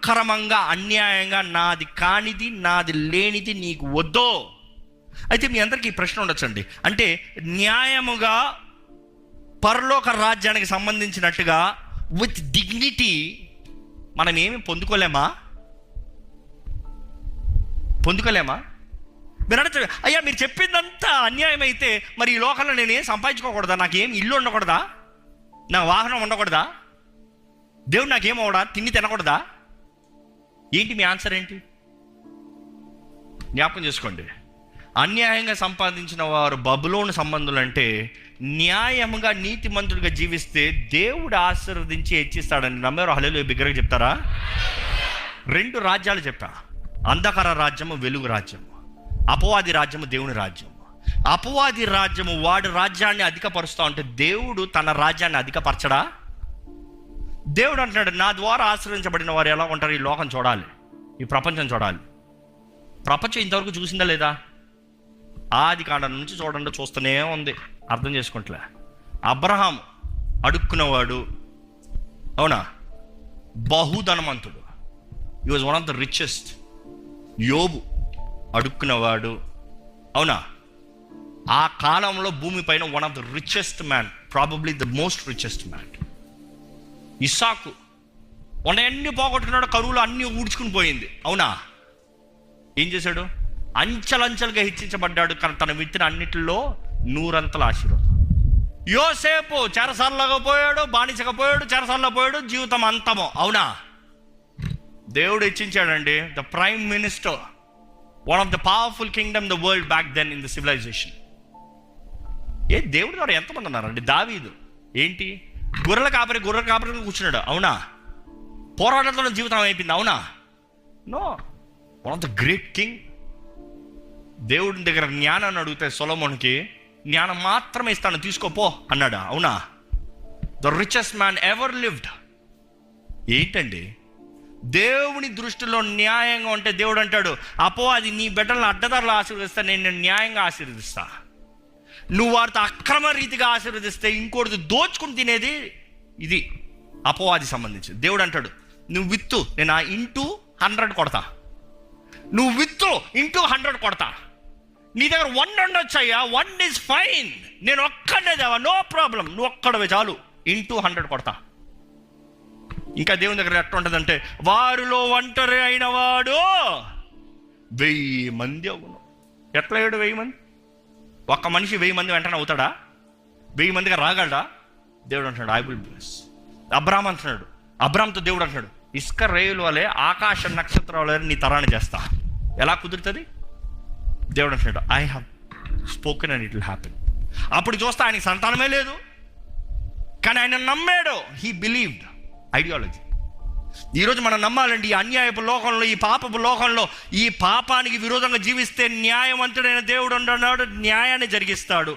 అక్రమంగా అన్యాయంగా నాది కానిది నాది లేనిది నీకు వద్దో. అయితే మీ అందరికీ ఈ ప్రశ్న ఉండొచ్చండి, అంటే న్యాయముగా పరలోక రాజ్యానికి సంబంధించినట్టుగా విత్ డిగ్నిటీ మనం ఏమి పొందుకోలేమా? మీరు అంటే అయ్యా మీరు చెప్పిందంతా అన్యాయం అయితే మరి ఈ లోకంలో నేను ఏం సంపాదించుకోకూడదా? నాకేం ఇల్లు ఉండకూడదా? నా వాహనం ఉండకూడదా? దేవుడు నాకేం అవడా? తిండి తినకూడదా? ఏంటి మీ ఆన్సర్ ఏంటి? జ్ఞాపకం చేసుకోండి, అన్యాయంగా సంపాదించిన వారు బబులోను సంబంధులు అంటే న్యాయముగా నీతిమంతుడిగా జీవిస్తే దేవుడు ఆశీర్వదించి హెచ్చిస్తాడని నమ్మారు. హల్లెలూయా బిగ్గరగా చెప్తారా? 2 రాజ్యాలు చెప్పా, అంధకార రాజ్యము, వెలుగు రాజ్యము. అపవాది రాజ్యము, దేవుని రాజ్యము. అపవాది రాజ్యము వాడి రాజ్యాన్ని అధికపరుస్తూ ఉంటే దేవుడు తన రాజ్యాన్ని అధికపరచడా? దేవుడు అంటున్నాడు, నా ద్వారా ఆశ్రయించబడిన వారు ఎలా ఉంటారు? ఈ లోకం చూడాలి, ఈ ప్రపంచం చూడాలి. ప్రపంచం ఇంతవరకు చూసిందా లేదా? ఆది కాండం నుంచి చూడండి, చూస్తూనే ఉంది, అర్థం చేసుకుంటలే. అబ్రహాం అడుక్కున్నవాడు, అవునా, బహుధనవంతుడు, he was one of the richest. యోబు అడుక్కున్నవాడు, అవునా, ఆ కాలంలో భూమి పైన one of the richest man, probably the most richest man. ఇస్సాకు అన్ని పోగొట్టుకున్నాడు, కరువులో అన్ని ఊడ్చుకుని పోయింది, అవునా. ఏం చేశాడు? అంచెలంచెలుగా హెచ్చించబడ్డాడు, కానీ తన విత్తిన అన్నిటిలో 100 ఆశీర్వాదం. యోసేపు చెరసాలలో పోయాడు, బానిసగా పోయాడు, చెరసాలలో పోయాడు, జీవితం అంతమో, అవునా. దేవుడు హెచ్చించాడండి. The prime minister, one of the powerful kingdom the world back then in the civilization. దేవుడి ద్వారా ఎంతమంది ఉన్నారండి? దావీదు ఏంటి, గొర్రెల కాపరి కూర్చున్నాడు, అవునా. పోరాటంలో జీవితం అయిపోయింది, అవునా. No, one of the great king. దేవుడి దగ్గర జ్ఞానాన్ని అడిగితే సొలొమోనుకి జ్ఞానం మాత్రమే ఇస్తాను, తీసుకోపో అన్నాడా, అవునా. The richest man ever lived. ఏంటండి, దేవుని దృష్టిలో న్యాయంగా ఉంటే దేవుడు అంటాడు, అపవాది నీ బిడ్డలను అడ్డదారులు ఆశీర్వదిస్తా, నేను న్యాయంగా ఆశీర్వదిస్తా. నువ్వు వారితో అక్రమ రీతిగా ఆశీర్వదిస్తే ఇంకోటిది దోచుకుని తినేది ఇది అపవాది సంబంధించి. దేవుడు అంటాడు, నువ్వు విత్తు, నేను ఆ *100 కొడతా. నువ్వు విత్తు *100 కొడతా. నీ దగ్గర 1 ఉండొచ్చయ్యా, 1 ఈజ్ ఫైన్, నేను ఒక్కడే దేవా, నో ప్రాబ్లం, నువ్వు ఒక్కడవే చాలు, *100 కొడతా. ఇంకా దేవుని దగ్గర ఎట్లా ఉంటుందంటే, వారిలో ఒంటరి అయిన వాడు 1000 మంది అవును. ఎట్లా అయ్యాడు 1000 మంది? ఒక్క మనిషి 1000 మంది వెంటనే అవుతాడా? 1000 మందిగా రాగలడా? దేవుడు అంటున్నాడు, ఐ విల్ బ్లెస్. అబ్రాహాం అంటున్నాడు, అబ్రాహాంతో దేవుడు అంటున్నాడు, ఇసుక రేయుల వలె ఆకాశ నక్షత్రాల వలె నీ తరాన్ని చేస్తా. ఎలా కుదురుతుంది? దేవుడు అంటున్నాడు, I have spoken and it will happen. అప్పుడు చూస్తే ఆయనకి సంతానమే లేదు, కానీ ఆయన నమ్మాడు. He believed. ఐడియాలజీ. ఈరోజు మనం నమ్మాలండి, ఈ అన్యాయపు లోకంలో, ఈ పాపపు లోకంలో, ఈ పాపానికి విరోధంగా జీవిస్తే న్యాయవంతుడైన దేవుడు ఉన్నాడు, న్యాయాన్ని జరిగిస్తాడు.